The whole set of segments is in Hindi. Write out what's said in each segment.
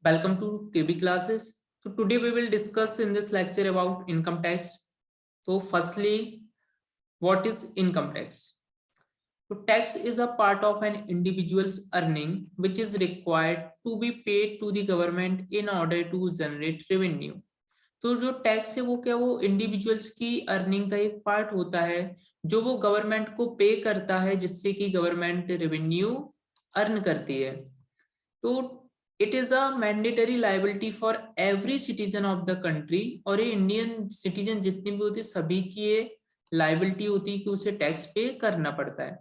Welcome to KB classes. So today we will discuss in this lecture about income tax. So firstly, what is income tax? So tax is a part of an individual's earning which is required to be paid to the government in order to generate revenue. तो जो टैक्स है वो क्या, वो इंडिविजुअल्स की अर्निंग का एक पार्ट होता है जो वो गवर्नमेंट को पे करता है, जिससे कि गवर्नमेंट रेवेन्यू अर्न करती है। तो it is a mandatory liability for every citizen of the country, और ये इंडियन सिटीजन जितने भी होते हैं सभी की ये लाइबिलिटी होती है कि उसे टैक्स पे करना पड़ता है।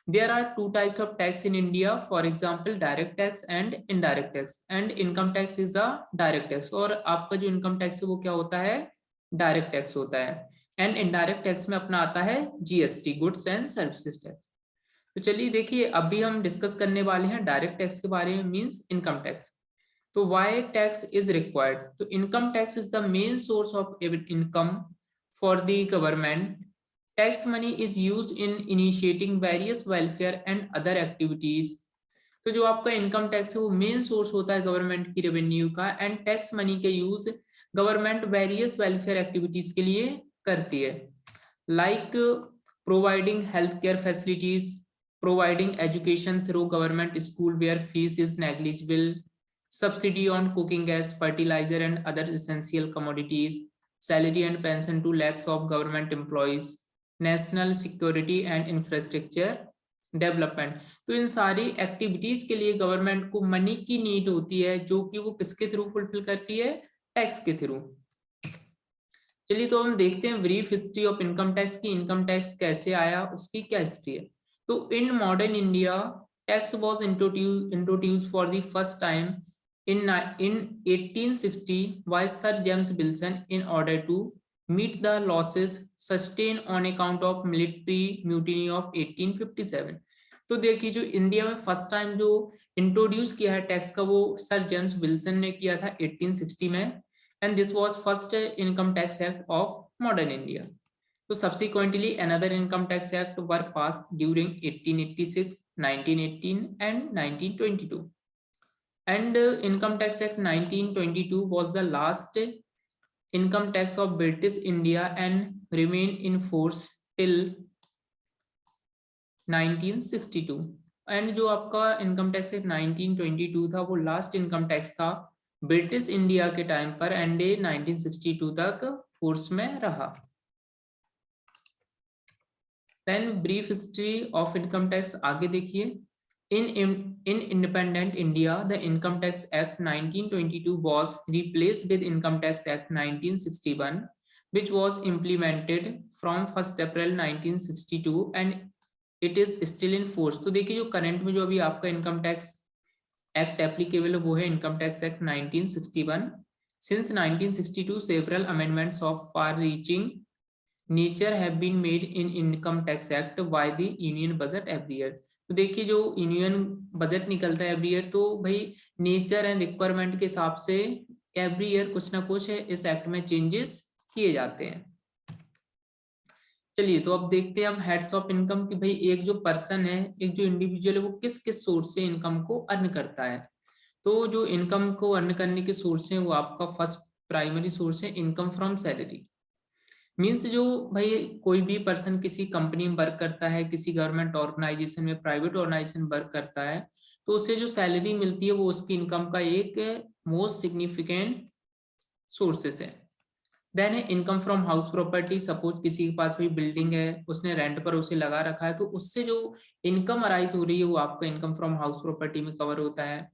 There are two types of tax in India, for example, direct tax and indirect tax. And income tax is a direct tax. और आपका जो income tax है वो क्या होता है, direct tax होता है। And indirect tax में अपना आता है GST, Goods and Services Tax। तो चलिए देखिए, अभी हम डिस्कस करने वाले हैं डायरेक्ट टैक्स के बारे में, मींस इनकम टैक्स। तो व्हाई टैक्स इज रिक्वायर्ड? तो income tax is the main source of income for the government. Tax money is used in initiating various welfare and other activities. तो जो आपका इनकम टैक्स है वो मेन सोर्स होता है गवर्नमेंट की रेवेन्यू का, एंड टैक्स मनी का use government various welfare activities के लिए करती है, like providing health care facilities, providing education through government school where fees is negligible, subsidy on cooking gas, fertilizer and other essential commodities, salary and pension to lakhs of government employees, national security and infrastructure development. तो इन सारी एक्टिविटीज के लिए गवर्नमेंट को मनी की नीड होती है, जो कि वो किसके थ्रू फुलफिल करती है, टैक्स के थ्रू। चलिए तो हम देखते हैं brief history of income tax की, इनकम टैक्स कैसे आया, उसकी क्या हिस्ट्री है। तो in modern India tax was introduced for the first time in 1860 by Sir James Wilson in order to meet the losses sustained on account of military mutiny of 1857। तो देखिए जो इंडिया में फर्स्ट टाइम जो इंट्रोड्यूस किया है टैक्स का, वो सर जेम्स विल्सन ने किया था 1860 में, and this was first income tax act of modern India। So subsequently another income tax act were passed during 1886, 1918 and 1922, and income tax act 1922 was the last income tax of British India and remained in force till 1962। And जो आपका इनकम टैक्स एक्ट 1922 था वो लास्ट इनकम टैक्स था ब्रिटिश इंडिया के टाइम पर, एंड 1962 तक फोर्स में रहा। Then brief history of income tax आगे देखिए। in independent India, the Income Tax Act 1922 was replaced with Income Tax Act 1961, which was implemented from 1st April 1962 and it is still in force। तो देखिए जो करंट में जो अभी आपका इनकम टैक्स एक्ट एप्लीकेबल है वो है income tax act 1961। Since 1962 several amendments of far reaching nature have been made in Income Tax Act by the Union Budget every year। तो देखिए जो यूनियन बजट निकलता है एवरी ईयर, तो भाई नेचर एंड रिक्वायरमेंट के हिसाब से एवरी ईयर कुछ ना कुछ इस एक्ट में चेंजेस किए जाते हैं। चलिए तो अब देखते हैं हम हेड्स ऑफ इनकम की, भाई एक जो पर्सन है, एक जो इंडिविजुअल है, वो किस किस सोर्स से इनकम को अर्न करता है। तो जो इनकम को अर्न करने के सोर्स है वो आपका फर्स्ट प्राइमरी सोर्स है इनकम फ्रॉम सैलरी। मीन्स जो भाई कोई भी पर्सन किसी कंपनी में वर्क करता है, किसी गवर्नमेंट ऑर्गेनाइजेशन में, प्राइवेट ऑर्गेनाइजेशन वर्क करता है, तो उसे जो सैलरी मिलती है वो उसकी इनकम का एक मोस्ट सिग्निफिकेंट सोर्सेस है। देन है income from house property. Suppose किसी के पास भी बिल्डिंग है, उसने रेंट पर उसे लगा रखा है, तो उससे जो इनकम अराइज हो रही है वो आपका इनकम फ्रॉम हाउस प्रॉपर्टी में कवर होता है।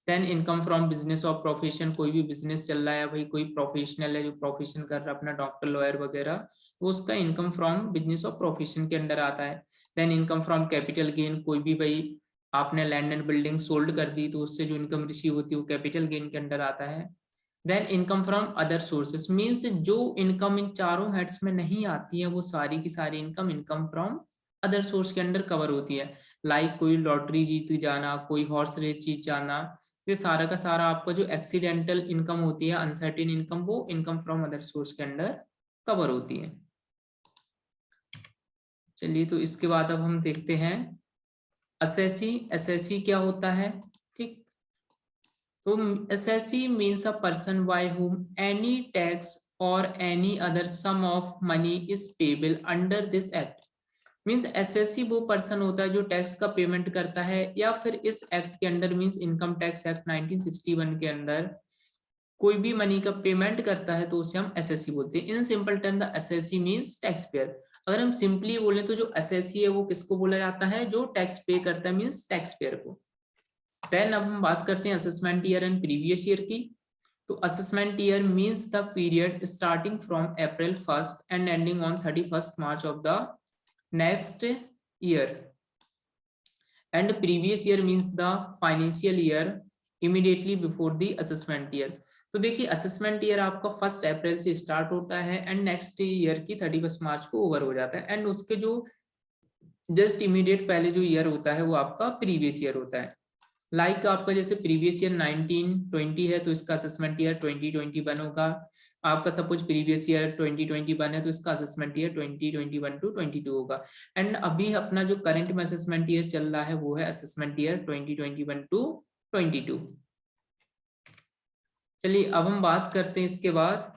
Then income from business of profession, कोई भी बिजनेस चल रहा है, भाई कोई प्रोफेशनल है जो प्रोफेशन कर रहा है अपना, डॉक्टर लॉयर वगैरह, तो उसका income from business of profession के अंडर आता है। Then income from capital gain, कोई भी भाई आपने लैंड एंड बिल्डिंग सोल्ड कर दी तो उससे जो इनकम रिसीव होती है वो कैपिटल गेन के अंडर आता है। Then income from other sources, means जो इनकम इन चारों हेड्स में नहीं आती है वो सारी की सारी income income from other source के अंडर कवर होती है, लाइक कोई लॉटरी जीत जाना, कोई हॉर्स रेस जीत जाना, ये सारा का सारा आपका जो एक्सीडेंटल इनकम होती है, अनसर्टेन इनकम, वो इनकम फ्रॉम अदर सोर्स के अंडर कवर होती है। चलिए तो इसके बाद अब हम देखते हैं एसएससी। एसएससी क्या होता है, ठीक। तो assessee means a person by whom any tax or any other sum of money is payable under this act. Means SSC वो पर्सन होता है जो टैक्स का पेमेंट करता है या फिर इस एक्ट के under means income tax act 1961 के अंदर कोई भी मनी का पेमेंट करता है तो उसे हम एसएससी बोलते हैं। In simple term the assessee means tax payer. अगर हम सिंपली बोले तो जो एसएससी है वो किसको बोला जाता है, जो टैक्स पे करता है मीन्स टैक्स पेयर को। देन अब हम बात करते हैं assessment year and previous year की। तो assessment year means the period starting from April 1 and ending on 31 March of the next year, and previous year means the financial year immediately before the assessment year। तो देखिए असेसमेंट ईयर आपका 1 अप्रैल से स्टार्ट होता है एंड नेक्स्ट ईयर की 31 मार्च को ओवर हो जाता है, एंड उसके जो जस्ट इमीडिएट पहले जो ईयर होता है वो आपका प्रीवियस ईयर होता है। लाइक आपका जैसे प्रीवियस ईयर 1920 है तो इसका असेसमेंट ईयर 2021 होगा। आपका सपोज प्रीवियस ईयर 2021 है तो इसका असेसमेंट ईयर 2021 टू 22 होगा। एंड अभी अपना जो करंट में असेसमेंट ईयर चल रहा है वो है असेसमेंट ईयर 2021 टू 22। चलिए अब हम बात करते हैं इसके बाद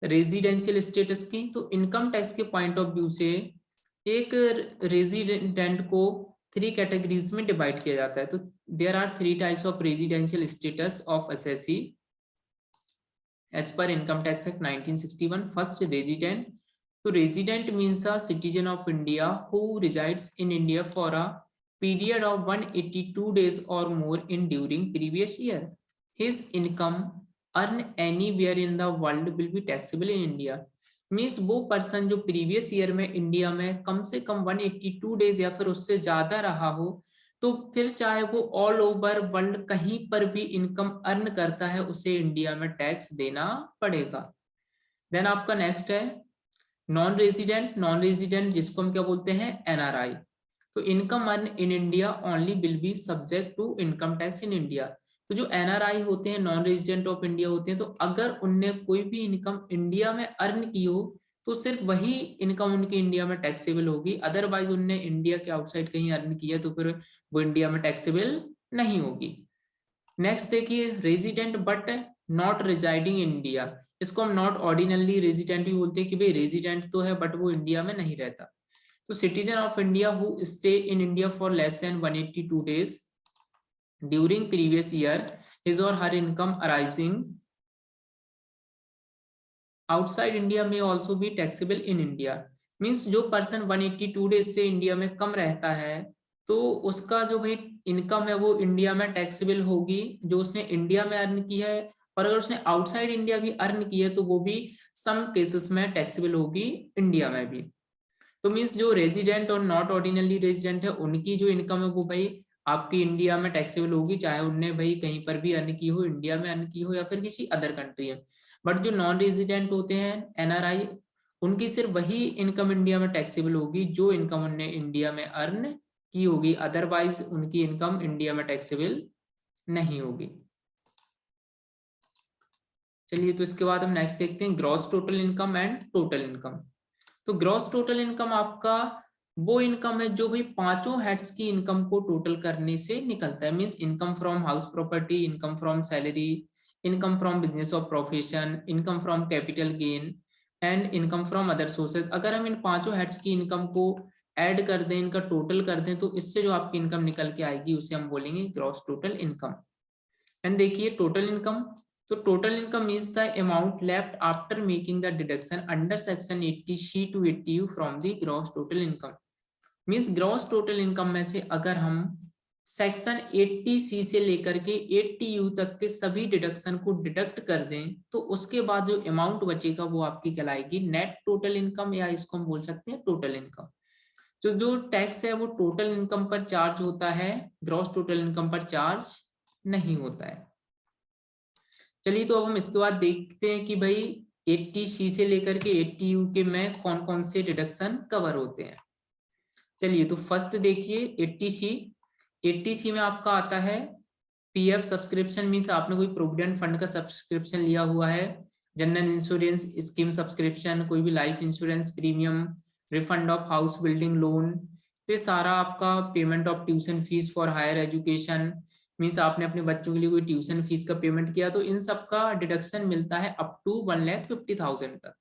रेजिडेंशियल स्टेटस की। तो इनकम टैक्स के पॉइंट ऑफ व्यू से एक रेजिडेंट को 3 कैटेगरीज में डिवाइड किया जाता है। तो there are 3 types of residential status of assessee as per income tax act 1961। First resident. तो resident means a citizen of India who resides in India for a period of 182 days or more in during previous year. His income earned anywhere in the world will be taxable in India. Means वो पर्सन जो प्रीवियस ईयर में इंडिया में कम से कम 182 डेज या फिर उससे ज्यादा रहा हो, तो फिर चाहे वो ऑल ओवर वर्ल्ड कहीं पर भी इनकम अर्न करता है उसे इंडिया में टैक्स देना पड़ेगा। देन आपका नेक्स्ट है नॉन रेजिडेंट। नॉन रेजिडेंट जिसको हम क्या बोलते हैं, एनआरआई। तो income earn in India only will be subject to income tax in India. तो जो एनआरआई होते हैं, नॉन रेजिडेंट ऑफ इंडिया होते हैं, तो अगर उनने कोई भी इनकम इंडिया में अर्न की हो तो सिर्फ वही इनकम उनकी इंडिया में टैक्सेबल होगी। अदरवाइज उनने इंडिया के आउटसाइड कहीं अर्न किया तो फिर वो इंडिया में टैक्सेबल नहीं होगी। नेक्स्ट देखिए resident but not residing in India. इसको हम नॉट ऑर्डिनरी रेजिडेंट भी बोलते हैं कि भाई रेजिडेंट तो है बट वो इंडिया में नहीं रहता। तो citizen of India who stay in India for less than 182 days during previous year, his or her income arising outside India may also be taxable in India। Means जो पर्सन 182 डेज से इंडिया में कम रहता है तो उसका जो भाई इनकम है वो इंडिया में टैक्सेबल होगी जो उसने इंडिया में अर्न की है, और अगर उसने आउटसाइड इंडिया भी अर्न की है तो वो भी सम केसेस में टैक्सेबल होगी इंडिया में भी। तो मीन्स जो रेजिडेंट और नॉट ऑर्डिनरी रेजिडेंट है उनकी जो इनकम है वो भाई आपकी इंडिया में टैक्सेबल होगी, चाहे उनने भाई कहीं पर भी अर्न की हो, इंडिया में अर्न की हो या फिर किसी अदर कंट्री में। बट जो नॉन रेजिडेंट होते हैं एनआरआई, उनकी सिर्फ वही इनकम इंडिया में टैक्सेबल होगी जो इनकम उनने इंडिया में अर्न की होगी, अदरवाइज उनकी इनकम इंडिया में टैक्सेबल नहीं होगी। चलिए तो इसके बाद हम नेक्स्ट देखते हैं gross total income and total income. तो ग्रॉस टोटल इनकम आपका वो इनकम है जो भाई पांचों हेड्स की इनकम को टोटल करने से निकलता है। Means income from house property, income from salary, income from business of profession, income from capital gain and income from other sources. अगर हम इन पांचों हेड्स की इनकम को ऐड कर दें, इनका टोटल कर दें, तो इससे जो आपकी इनकम निकल के आएगी उसे हम बोलेंगे ग्रॉस टोटल इनकम। एंड देखिए टोटल इनकम, तो total income is the amount left after making the deduction under section 80C to 80U from the gross total income। Means gross total income में से अगर हम सेक्शन 80C से लेकर के 80U तक के सभी डिडक्शन को डिडक्ट कर दें तो उसके बाद जो अमाउंट बचेगा वो आपकी कहलाएगी नेट टोटल इनकम, या इसको हम बोल सकते हैं टोटल इनकम। तो जो टैक्स है वो टोटल इनकम पर चार्ज होता है, ग्रॉस टोटल इनकम पर चार्ज नहीं होता है। चलिए तो अब हम इसके बाद देखते हैं कि भाई 80C से लेकर के 80U के में कौन कौन से डिडक्शन कवर होते हैं। चलिए तो फर्स्ट देखिए 80C में आपका आता है पीएफ सब्सक्रिप्शन, मीन्स आपने कोई प्रोविडेंट फंड का सब्सक्रिप्शन लिया हुआ है, जनरल इंश्योरेंस स्कीम सब्सक्रिप्शन, कोई भी life insurance premium, refund of house building loan, तो ये सारा आपका payment of tuition fees for higher education, means आपने अपने बच्चों के लिए कोई ट्यूशन फीस का पेमेंट किया तो इन सब का डिडक्शन मिलता है अप टू 1,50,000 तक।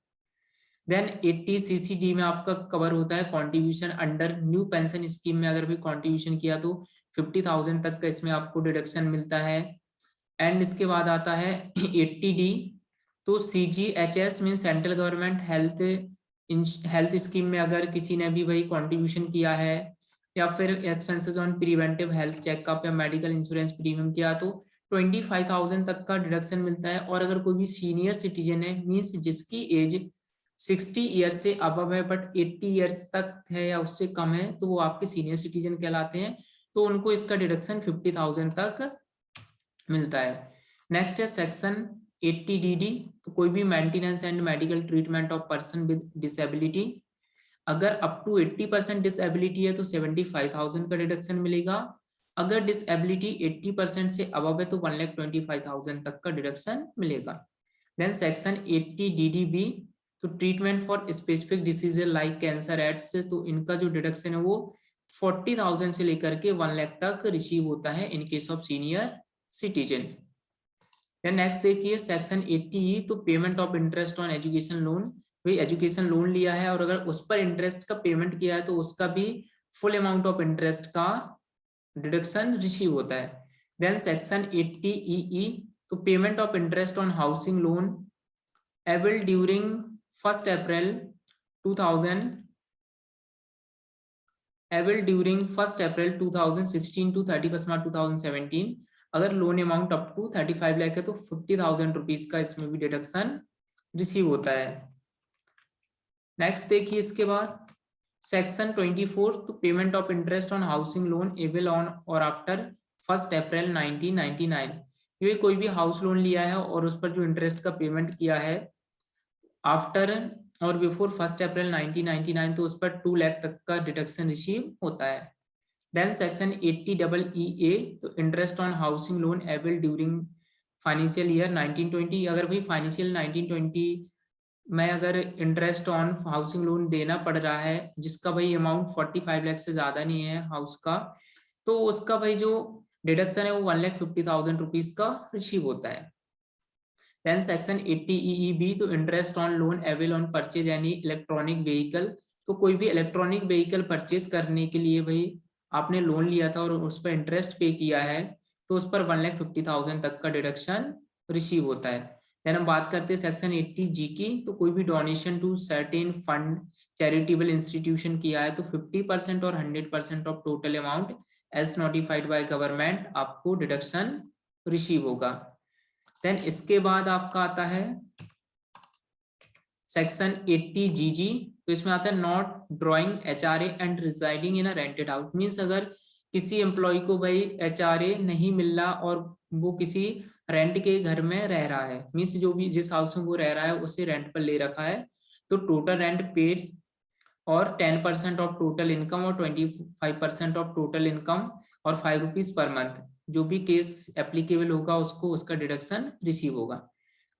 देन 80 CCD में आपका कवर होता है contribution under new pension scheme में, अगर भी कॉन्ट्रीब्यूशन किया तो 50,000 तक का इसमें आपको डिडक्शन मिलता है। एंड इसके बाद आता है 80D, तो CGHS mean central government health scheme में अगर किसी ने भी वही कॉन्ट्रीब्यूशन किया है, या फिर expenses on preventive health checkup या मेडिकल इंश्योरेंस प्रीमियम किया तो 25,000 तक का डिडक्शन मिलता है। और अगर कोई भी सीनियर सिटीजन है, मीन्स जिसकी एज 60 ईयर्स से अबव है बट 80 ईयर्स तक है या उससे कम है, तो वो आपके सीनियर सिटीजन कहलाते हैं, तो उनको इसका डिडक्शन 50,000 तक मिलता है। नेक्स्ट है सेक्शन 80DD, तो कोई भी maintenance and medical treatment of person with disability, अगर अप टू 80% डिसेबिलिटी है तो 75,000 का डिडक्शन मिलेगा। अगर डिसेबिलिटी 80% से अबव है तो 1,25,000 तक का डिडक्शन मिलेगा। देन सेक्शन 80DDB, तो treatment for specific disease like cancer AIDS, तो इनका जो डिडक्शन है वो 40,000 से लेकर के 1 लाख तक रिसीव होता है in case of senior citizen. Then next देखिए सेक्शन 80E, तो payment of interest on education loan, भाई एजुकेशन लोन लिया है और अगर उस पर इंटरेस्ट का पेमेंट किया है तो उसका भी फुल अमाउंट ऑफ इंटरेस्ट का डिडक्शन रिसीव होता है। देन सेक्शन 80EE, तो payment of interest on housing loan able during 1 April 2016 to 31 March 2017, अगर loan amount up to 35 lakh है तो 50,000 रुपीज का इसमें भी डिडक्शन रिसीव होता है। नेक्स्ट देखिए इसके बाद सेक्शन 24, तो payment of interest on housing loan able on और आफ्टर 1 अप्रैल 1999, ये कोई भी हाउस लोन लिया है और उस पर जो इंटरेस्ट का पेमेंट किया है आफ्टर और बिफोर 1 अप्रैल 1999, तो उस पर 2 लाख तक का डिडक्शन रिसीव होता है। देन सेक्शन 80EE, तो interest on housing loan able during financial year 1920, अगर भाई फाइनेंशियल 1920 में अगर इंटरेस्ट ऑन हाउसिंग लोन देना पड़ रहा है जिसका भाई अमाउंट 45 लाख से ज्यादा नहीं है हाउस का, तो उसका भाई जो डिडक्शन है वो 1,50,000 रुपीज का रिसीव होता है। देन सेक्शन 80EEB, तो interest on loan able on purchase any electronic vehicle, तो कोई भी इलेक्ट्रॉनिक व्हीकल परचेज करने के लिए भाई आपने लोन लिया था और उस पर इंटरेस्ट पे किया है तो उस पर 1,50,000 तक का डिडक्शन रिसीव होता है। देन हम बात करते हैं सेक्शन 80G की, तो कोई भी donation to certain fund charitable institution किया है तो 50% और 100% of total amount as notified by government आपको डिडक्शन रिसीव होगा। देन इसके बाद आपका आता है सेक्शन 80GG, तो इसमें आता है not drawing HRA and residing in a rented house, means अगर किसी एम्प्लॉय को भाई HRA नहीं मिल रहा और वो किसी रेंट के घर में रह रहा है, मीन्स जो भी जिस हाउस में वो रह रहा है उसे रेंट पर ले रखा है, तो टोटल रेंट पेड और 10% ऑफ टोटल इनकम और 25% ऑफ टोटल इनकम और 5 रुपीज पर मंथ, जो भी केस एप्लीकेबल होगा उसको उसका डिडक्शन रिसीव होगा।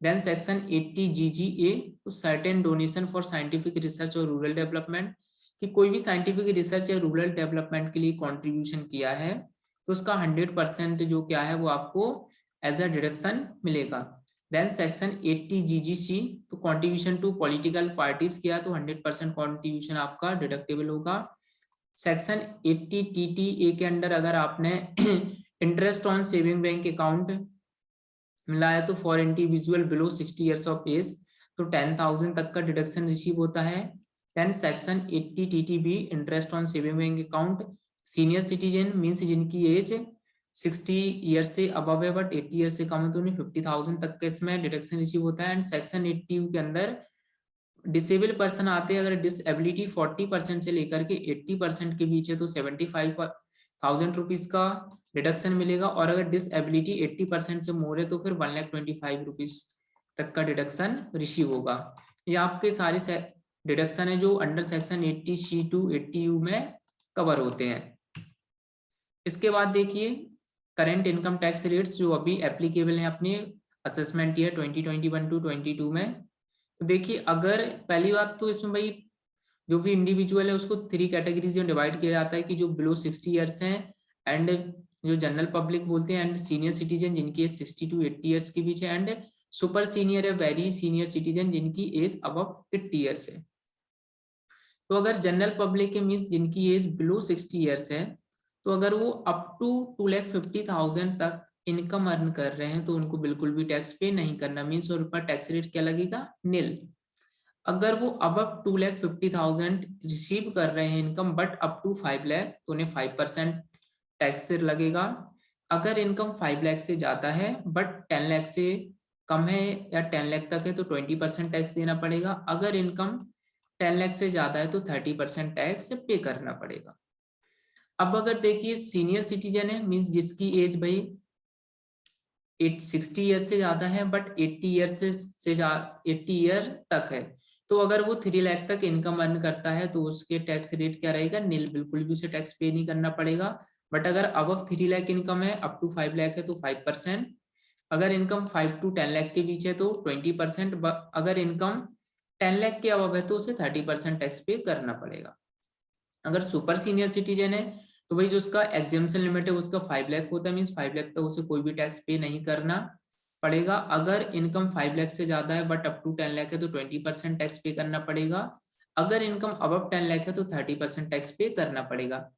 देन सेक्शन 80GGA, तो certain donation for scientific research और रूरल डेवलपमेंट, कि कोई भी साइंटिफिक रिसर्च या रूरल डेवलपमेंट के लिए कंट्रीब्यूशन किया है तो उसका 100% जो क्या है वो आपको एज अ डिडक्शन मिलेगा। देन सेक्शन 80GGC, तो कंट्रीब्यूशन टू पॉलिटिकल पार्टीज किया तो 100% कंट्रीब्यूशन आपका डिडक्टेबल होगा। सेक्शन 80TTA के अंडर अगर आपने interest on saving bank account मिला है तो for individual below 60 years of age तो 10,000 तक का डिडक्शन रिसीव होता है। Then section 80TTB, interest on saving bank account senior citizen means जिनकी एज 60 ईयर से अबव है बट 80 ईयर से कम है तो उन्हें 50,000 तक का इसमें डिडक्शन रिसीव होता है। एंड सेक्शन 80 के अंदर डिसेबल पर्सन आते हैं, अगर डिसेबिलिटी 40% से लेकर के 80% के बीच है तो 75,000 रुपीज का डिडक्शन मिलेगा, और अगर डिसेबिलिटी 80% से मोर है तो फिर 1,25,000 रुपीज तक का डिडक्शन रिसीव होगा। ये आपके सारे डिडक्शन है जो under section 80C to 80U में कवर होते हैं। इसके बाद देखिए करंट इनकम टैक्स रेट्स जो अभी एप्लीकेबल है अपने असेसमेंट ईयर 2021 टू 22 में। तो देखिए अगर पहली बात तो इसमें भाई जो भी इंडिविजुअल है उसको 3 कैटेगरीज में डिवाइड किया जाता है कि जो बिलो 60 ईयर्स हैं एंड जो जनरल पब्लिक बोलते हैं एंड सीनियर सिटीजन जिनकी एज 60 to 80 ईयर्स के बीच है एंड सुपर सीनियर है वेरी सीनियर सिटीजन जिनकी एज अबव 80 ईयर्स है। तो अगर जनरल पब्लिक के मीन्स जिनकी एज बिलो 60 ईयर्स है तो अगर वो अप टू 2,50,000 तक इनकम अर्न कर रहे हैं तो उनको बिल्कुल भी टैक्स पे नहीं करना, मीन्स उन पर टैक्स रेट क्या लगेगा, नील। अगर वो अबव 2,50,000 रिसीव कर रहे हैं income but up to 5 lakh तो उन्हें 5% टैक्स लगेगा। अगर इनकम 5 लाख से ज्यादा है बट 10 लाख से कम है या 10 लाख तक है तो 20% टैक्स देना पड़ेगा। अगर इनकम 10 लाख से ज्यादा है तो 30% टैक्स पे करना पड़ेगा। अब अगर देखिए सीनियर सिटीजन है मीन्स जिसकी एज भाई 60 ईयर से ज्यादा है बट 80 ईयर से 80 ईयर तक है, तो अगर वो 3 लाख तक इनकम अर्न करता है तो उसके टैक्स रेट क्या रहेगा, नील, बिल्कुल भी उसे टैक्स पे नहीं करना पड़ेगा। बट अगर अबव 3 लाख इनकम है अप टू 5 लाख है तो 5%, अगर इनकम 5 to 10 लाख के बीच है तो 20%, अगर इनकम 10 लाख के अबव है तो उसे 30% टैक्स पे करना पड़ेगा। अगर सुपर सीनियर सिटीजन है तो भाई जो उसका एग्जेम्पशन लिमिट है उसका 5 लाख होता है, मीन्स 5 लाख तक उसे कोई भी टैक्स पे नहीं करना पड़ेगा। अगर इनकम 5 लाख से ज्यादा है बट अप टू 10 लाख है तो 20% टैक्स पे करना पड़ेगा। अगर इनकम अबव 10 लाख है तो 30% टैक्स पे करना पड़ेगा।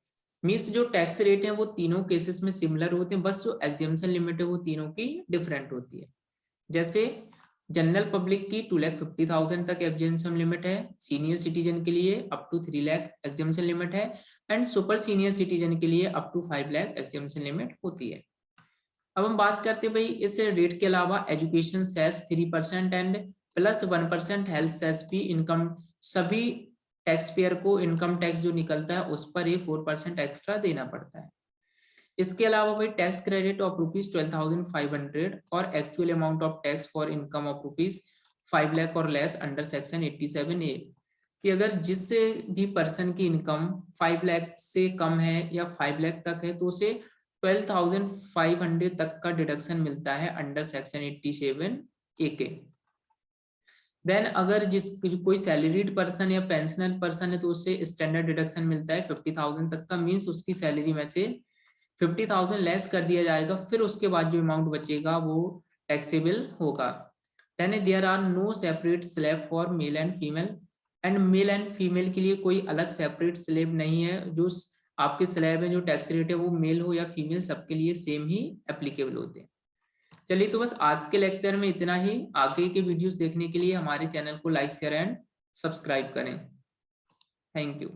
मीन्स जो टैक्स रेट है वो तीनों केसेस में सिमिलर होते हैं, बस जो एग्जेम्पशन लिमिट है वो तीनों की डिफरेंट होती है। जैसे जनरल पब्लिक की 2,50,000 तक एग्जेम्पशन लिमिट है, सीनियर सिटीजन के लिए up to 3 lakh exemption limit है एंड सुपर सीनियर सिटीजन के लिए up to 5 lakh exemption limit होती है। अब हम बात करते हैं भाई इस रेट के अलावा education cess 3% and plus 1% health cess भी इनकम, सभी टैक्स पेयर को इनकम टैक्स जो निकलता है उस पर ही 4% एक्स्ट्रा देना पड़ता है। इसके अलावा भाई टैक्स क्रेडिट ऑफ ₹12,500 और actual amount of tax for income of ₹5 lakh और लेस अंडर सेक्शन 87A, कि अगर जिससे भी पर्सन की इनकम 5 लाख से कम है या 5 लाख तक है तो उसे 12,500 तक का डिडक्शन मिलता है अंडर सेक्शन 87A के। देन अगर कोई सैलरीड पर्सन या पेंशनर पर्सन है तो उससे स्टैंडर्ड डिडक्शन मिलता है 50,000 तक का, मीन्स उसकी सैलरी में से 50,000 लेस कर दिया जाएगा, फिर उसके बाद जो अमाउंट बचेगा वो टैक्सेबल होगा। Then there are no separate slab for male and female, and male and female के लिए कोई अलग सेपरेट स्लैब नहीं है। जो आपके स्लैब है जो टैक्स रेट है वो मेल हो या फीमेल सबके लिए सेम ही एप्लीकेबल होते हैं। चलिए तो बस आज के लेक्चर में इतना ही। आगे के वीडियोस देखने के लिए हमारे चैनल को लाइक शेयर एंड सब्सक्राइब करें। Thank you.